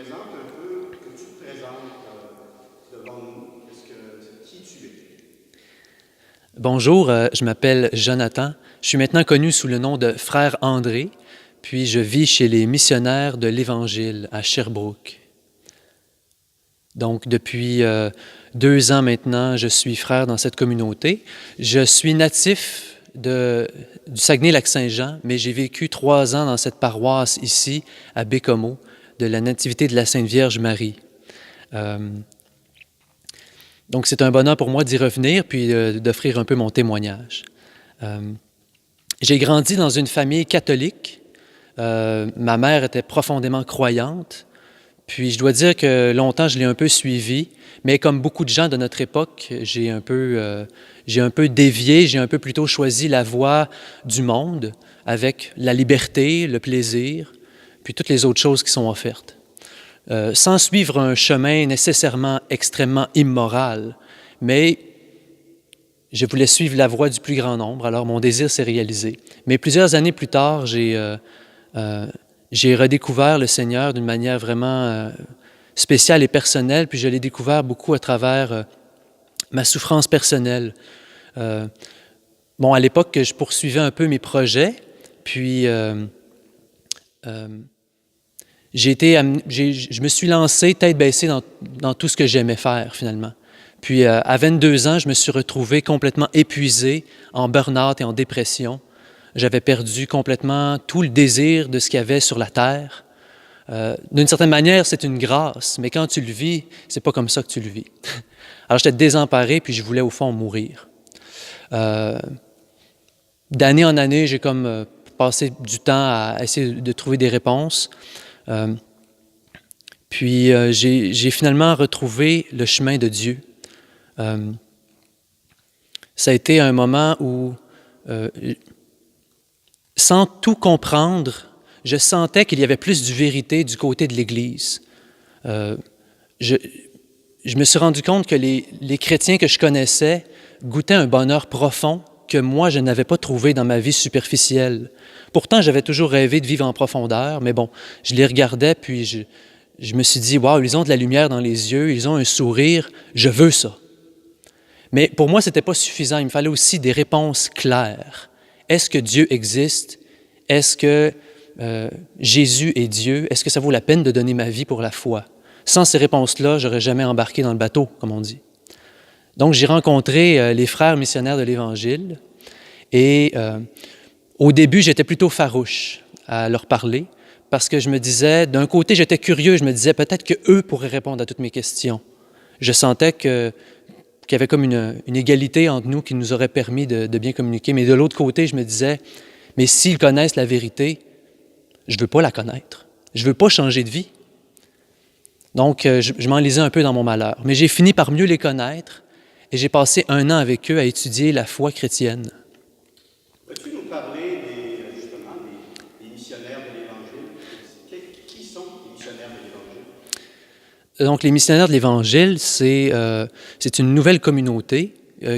présentes un peu, que tu te présentes devant nous. Qui tu es? Bonjour, je m'appelle Jonathan. Je suis maintenant connu sous le nom de Frère André, puis je vis chez les missionnaires de l'Évangile à Sherbrooke. Donc, depuis 2 ans maintenant, je suis frère dans cette communauté. Je suis natif du Saguenay-Lac-Saint-Jean, mais j'ai vécu 3 ans dans cette paroisse ici, à Bécomo, de la Nativité de la Sainte Vierge Marie. Donc, c'est un bonheur pour moi d'y revenir, puis d'offrir un peu mon témoignage. J'ai grandi dans une famille catholique. Ma mère était profondément croyante. Puis je dois dire que longtemps, je l'ai un peu suivi, mais comme beaucoup de gens de notre époque, j'ai un peu dévié, j'ai un peu plutôt choisi la voie du monde avec la liberté, le plaisir, puis toutes les autres choses qui sont offertes. Sans suivre un chemin nécessairement extrêmement immoral, mais je voulais suivre la voie du plus grand nombre, alors mon désir s'est réalisé. Mais plusieurs années plus tard, j'ai redécouvert le Seigneur d'une manière vraiment spéciale et personnelle, puis je l'ai découvert beaucoup à travers ma souffrance personnelle. À l'époque, je poursuivais un peu mes projets, puis je me suis lancé tête baissée dans tout ce que j'aimais faire, finalement. Puis, à 22 ans, je me suis retrouvé complètement épuisé, en burn-out et en dépression. J'avais perdu complètement tout le désir de ce qu'il y avait sur la terre. D'une certaine manière, c'est une grâce, mais quand tu le vis, c'est pas comme ça que tu le vis. Alors, j'étais désemparé, puis je voulais, au fond, mourir. D'année en année, j'ai comme passé du temps à essayer de trouver des réponses. Puis j'ai finalement retrouvé le chemin de Dieu. Ça a été un moment où, sans tout comprendre, je sentais qu'il y avait plus de vérité du côté de l'Église. Je me suis rendu compte que les chrétiens que je connaissais goûtaient un bonheur profond que moi, je n'avais pas trouvé dans ma vie superficielle. Pourtant, j'avais toujours rêvé de vivre en profondeur, mais bon, je les regardais, puis je me suis dit, « Wow, ils ont de la lumière dans les yeux, ils ont un sourire, je veux ça. » Mais pour moi, ce n'était pas suffisant, il me fallait aussi des réponses claires. Est-ce que Dieu existe? Est-ce que Jésus est Dieu? Est-ce que ça vaut la peine de donner ma vie pour la foi? Sans ces réponses-là, je n'aurais jamais embarqué dans le bateau, comme on dit. Donc, j'ai rencontré les frères missionnaires de l'Évangile et au début, j'étais plutôt farouche à leur parler parce que je me disais, d'un côté, j'étais curieux, je me disais peut-être qu'eux pourraient répondre à toutes mes questions. Je sentais qu'il y avait comme une égalité entre nous qui nous aurait permis de bien communiquer. Mais de l'autre côté, je me disais, mais s'ils connaissent la vérité, je ne veux pas la connaître. Je ne veux pas changer de vie. Donc, je m'enlisais un peu dans mon malheur. Mais j'ai fini par mieux les connaître et j'ai passé 1 an avec eux à étudier la foi chrétienne. Peux-tu nous parler justement des missionnaires de l'Évangile? Qui sont les missionnaires de l'Évangile? Donc, les missionnaires de l'Évangile, c'est une nouvelle communauté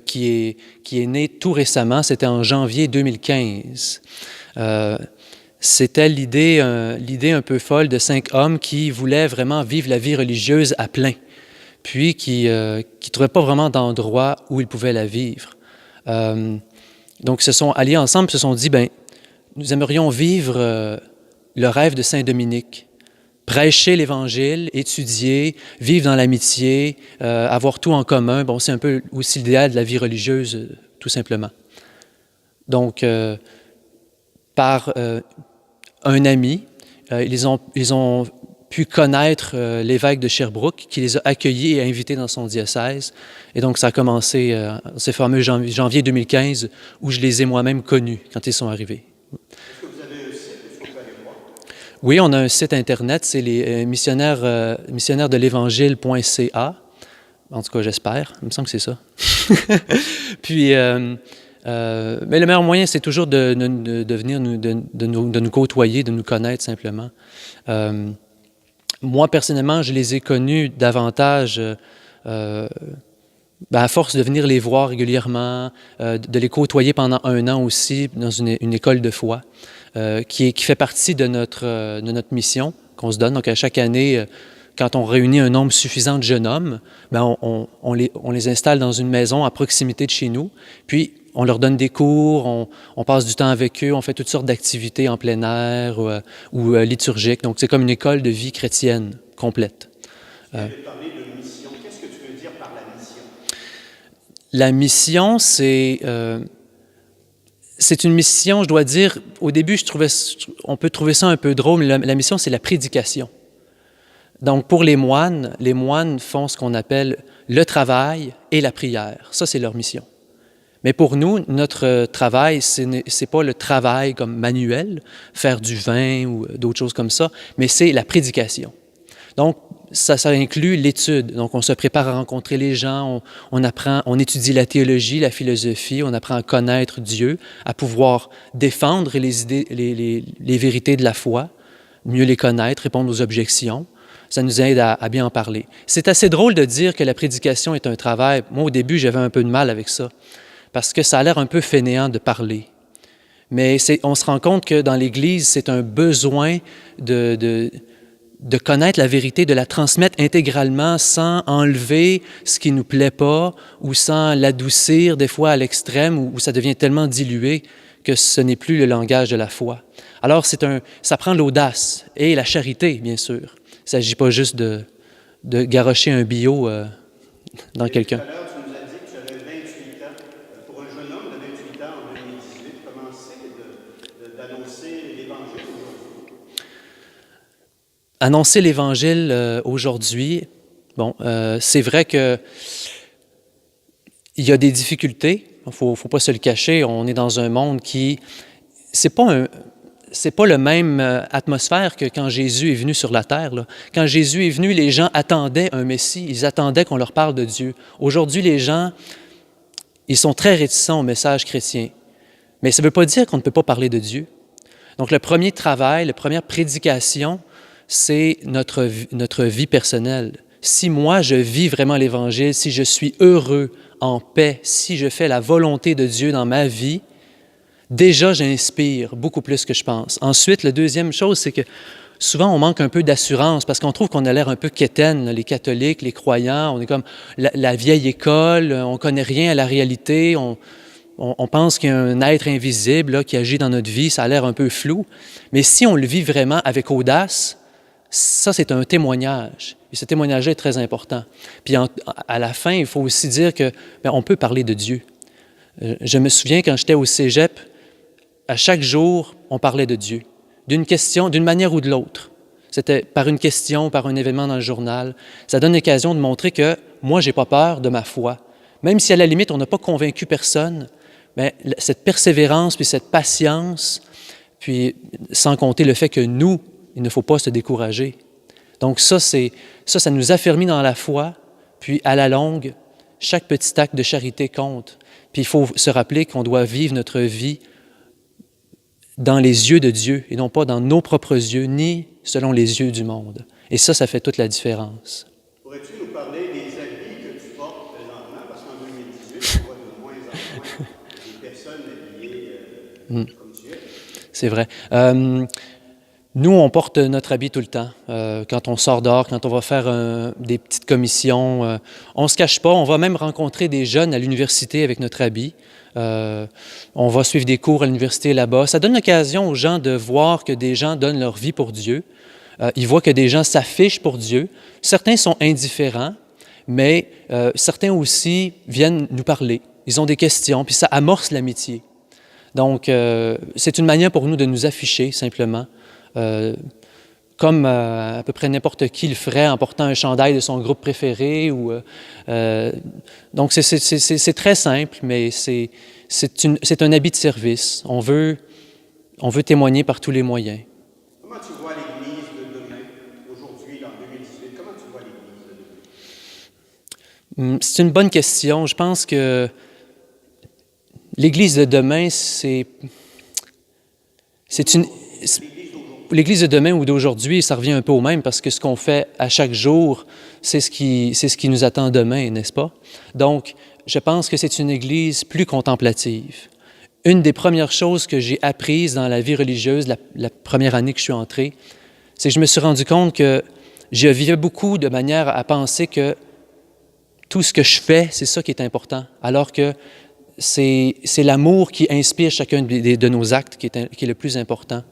qui est née tout récemment. C'était en janvier 2015. C'était l'idée un peu folle de 5 hommes qui voulaient vraiment vivre la vie religieuse à plein, puis qui ne trouvaient pas vraiment d'endroit où ils pouvaient la vivre. Donc, ils se sont alliés ensemble, se sont dit, nous aimerions vivre le rêve de Saint Dominique, prêcher l'Évangile, étudier, vivre dans l'amitié, avoir tout en commun. Bon, c'est un peu aussi l'idéal de la vie religieuse, tout simplement. Donc, par un ami, ils ont pu connaître l'évêque de Sherbrooke, qui les a accueillis et invités dans son diocèse. Et donc, ça a commencé ce fameux janvier 2015, où je les ai moi-même connus quand ils sont arrivés. Est-ce que vous avez un site où il faut aller voir? Oui, on a un site Internet, c'est les missionnaires de l'Évangile.ca. En tout cas, j'espère. Il me semble que c'est ça. Puis, mais le meilleur moyen, c'est toujours de venir de nous côtoyer, de nous connaître simplement. Moi, personnellement, je les ai connus davantage à force de venir les voir régulièrement, de les côtoyer pendant 1 an aussi dans une école de foi qui fait partie de notre mission qu'on se donne. Donc, à chaque année, quand on réunit un nombre suffisant de jeunes hommes, bien, on les installe dans une maison à proximité de chez nous, puis on leur donne des cours, on passe du temps avec eux, on fait toutes sortes d'activités en plein air ou liturgiques. Donc, c'est comme une école de vie chrétienne complète. Tu avais parlé de mission. Qu'est-ce que tu veux dire par la mission? La mission, c'est une mission, je dois dire, au début, on peut trouver ça un peu drôle, mais la mission, c'est la prédication. Donc, pour les moines font ce qu'on appelle le travail et la prière. Ça, c'est leur mission. Mais pour nous, notre travail, c'est pas le travail comme manuel, faire du vin ou d'autres choses comme ça, mais c'est la prédication. Donc, ça inclut l'étude. Donc, on se prépare à rencontrer les gens, on apprend, on étudie la théologie, la philosophie, on apprend à connaître Dieu, à pouvoir défendre les idées, les vérités de la foi, mieux les connaître, répondre aux objections. Ça nous aide à bien en parler. C'est assez drôle de dire que la prédication est un travail. Moi, au début, j'avais un peu de mal avec ça, parce que ça a l'air un peu fainéant de parler. Mais on se rend compte que dans l'Église, c'est un besoin de connaître la vérité, de la transmettre intégralement sans enlever ce qui ne nous plaît pas ou sans l'adoucir des fois à l'extrême où ça devient tellement dilué que ce n'est plus le langage de la foi. Alors, ça prend l'audace et la charité, bien sûr. Il ne s'agit pas juste de garrocher un bio dans quelqu'un. Tout à l'heure, tu nous as dit que tu avais 28 ans. Pour un jeune homme de 28 ans en 2018, comment c'est d'annoncer l'Évangile aujourd'hui? Annoncer l'Évangile aujourd'hui, bon, c'est vrai que il y a des difficultés. Il faut pas se le cacher. On est dans un monde qui... C'est pas le même atmosphère que quand Jésus est venu sur la terre, là. Quand Jésus est venu, les gens attendaient un Messie. Ils attendaient qu'on leur parle de Dieu. Aujourd'hui, les gens, ils sont très réticents au message chrétien. Mais ça ne veut pas dire qu'on ne peut pas parler de Dieu. Donc, le premier travail, la première prédication, c'est notre vie personnelle. Si moi, je vis vraiment l'Évangile, si je suis heureux, en paix, si je fais la volonté de Dieu dans ma vie, déjà, j'inspire beaucoup plus que je pense. Ensuite, la deuxième chose, c'est que souvent, on manque un peu d'assurance parce qu'on trouve qu'on a l'air un peu quétaine, les catholiques, les croyants. On est comme la vieille école, on ne connaît rien à la réalité. On pense qu'il y a un être invisible là, qui agit dans notre vie. Ça a l'air un peu flou. Mais si on le vit vraiment avec audace, ça, c'est un témoignage. Et ce témoignage-là est très important. Puis à la fin, il faut aussi dire que on peut parler de Dieu. Je me souviens quand j'étais au cégep, à chaque jour, on parlait de Dieu, d'une question, d'une manière ou de l'autre. C'était par une question, par un événement dans le journal. Ça donne l'occasion de montrer que moi, je n'ai pas peur de ma foi. Même si à la limite, on n'a pas convaincu personne, mais cette persévérance, puis cette patience, puis sans compter le fait que nous, il ne faut pas se décourager. Donc ça nous affermit dans la foi, puis à la longue, chaque petit acte de charité compte. Puis il faut se rappeler qu'on doit vivre notre vie dans les yeux de Dieu et non pas dans nos propres yeux, ni selon les yeux du monde. Et ça fait toute la différence. Pourrais-tu nous parler des habits que tu portes présentement? Parce qu'en 2018, on voit de moins en moins des personnes habillées comme tu es. C'est vrai. Nous, on porte notre habit tout le temps. Quand on sort dehors, quand on va faire des petites commissions, on ne se cache pas. On va même rencontrer des jeunes à l'université avec notre habit. On va suivre des cours à l'université là-bas. Ça donne l'occasion aux gens de voir que des gens donnent leur vie pour Dieu. Ils voient que des gens s'affichent pour Dieu. Certains sont indifférents, mais certains aussi viennent nous parler. Ils ont des questions, puis ça amorce l'amitié. Donc, c'est une manière pour nous de nous afficher, simplement. Comme à peu près n'importe qui le ferait en portant un chandail de son groupe préféré. Donc, c'est très simple, mais c'est un habit de service. On veut témoigner par tous les moyens. Comment tu vois l'Église de demain, aujourd'hui, en 2018? Comment tu vois l'Église de demain? C'est une bonne question. Je pense que l'Église de demain, c'est une... L'Église de demain ou d'aujourd'hui, ça revient un peu au même parce que ce qu'on fait à chaque jour, c'est ce qui nous attend demain, n'est-ce pas? Donc, je pense que c'est une Église plus contemplative. Une des premières choses que j'ai apprises dans la vie religieuse, la première année que je suis entré, c'est que je me suis rendu compte que je vivais beaucoup de manière à penser que tout ce que je fais, c'est ça qui est important, alors que c'est l'amour qui inspire chacun de nos actes qui est le plus important.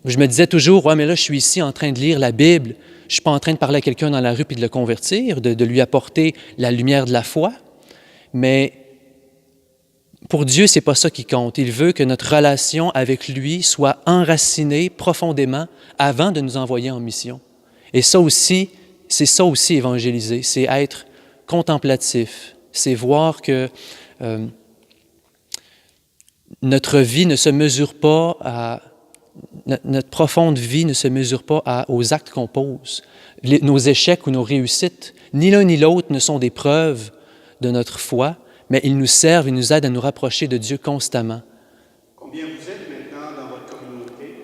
Je me disais toujours, ouais, mais là, je suis ici en train de lire la Bible, je ne suis pas en train de parler à quelqu'un dans la rue puis de le convertir, de lui apporter la lumière de la foi, mais pour Dieu, ce n'est pas ça qui compte. Il veut que notre relation avec lui soit enracinée profondément avant de nous envoyer en mission. Et ça aussi, c'est ça aussi évangéliser, c'est être contemplatif, c'est voir que notre vie ne se mesure pas à... Notre profonde vie ne se mesure pas aux actes qu'on pose. Nos échecs ou nos réussites, ni l'un ni l'autre ne sont des preuves de notre foi, mais ils nous servent, ils nous aident à nous rapprocher de Dieu constamment. Combien vous êtes maintenant dans votre communauté?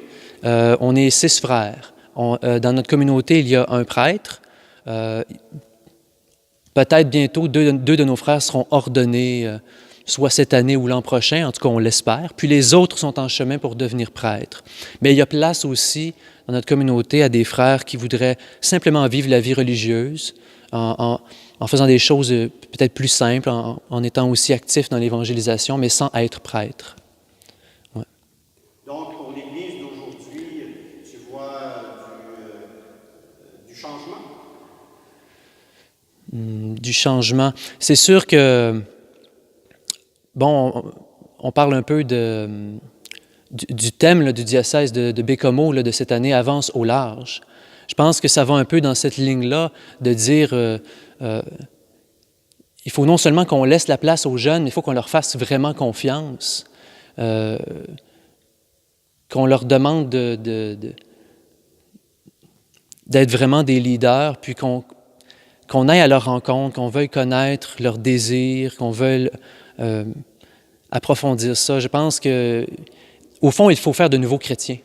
On est 6 frères. Dans notre communauté, il y a un prêtre. Peut-être bientôt, deux de nos frères seront ordonnés, soit cette année ou l'an prochain, en tout cas on l'espère. Puis les autres sont en chemin pour devenir prêtres. Mais il y a place aussi dans notre communauté à des frères qui voudraient simplement vivre la vie religieuse en faisant des choses peut-être plus simples, en étant aussi actifs dans l'évangélisation, mais sans être prêtres. Ouais. Donc, pour l'Église d'aujourd'hui, tu vois du changement? Du changement. C'est sûr que, bon, on parle un peu du thème là, du diocèse de Bécomo là, de cette année, avance au large. Je pense que ça va un peu dans cette ligne-là de dire il faut non seulement qu'on laisse la place aux jeunes, mais il faut qu'on leur fasse vraiment confiance, qu'on leur demande d'être vraiment des leaders, puis qu'on aille à leur rencontre, qu'on veuille connaître leurs désirs, qu'on veuille approfondir ça. Je pense que, au fond, il faut faire de nouveaux chrétiens.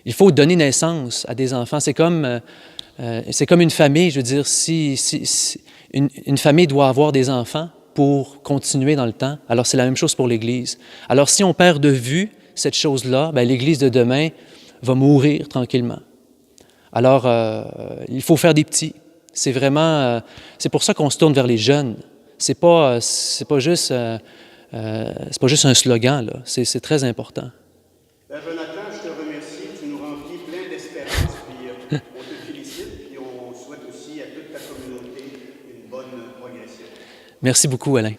Il faut donner naissance à des enfants. C'est comme une famille. Je veux dire, si une famille doit avoir des enfants pour continuer dans le temps, alors c'est la même chose pour l'Église. Alors si on perd de vue cette chose-là, bien, l'Église de demain va mourir tranquillement. Alors, il faut faire des petits. C'est vraiment, c'est pour ça qu'on se tourne vers les jeunes. C'est pas juste un slogan là. C'est très important. Jonathan, je te remercie. Tu nous remplis plein d'espérance. Puis on te félicite. Puis on souhaite aussi à toute ta communauté une bonne progression. Merci beaucoup, Alain.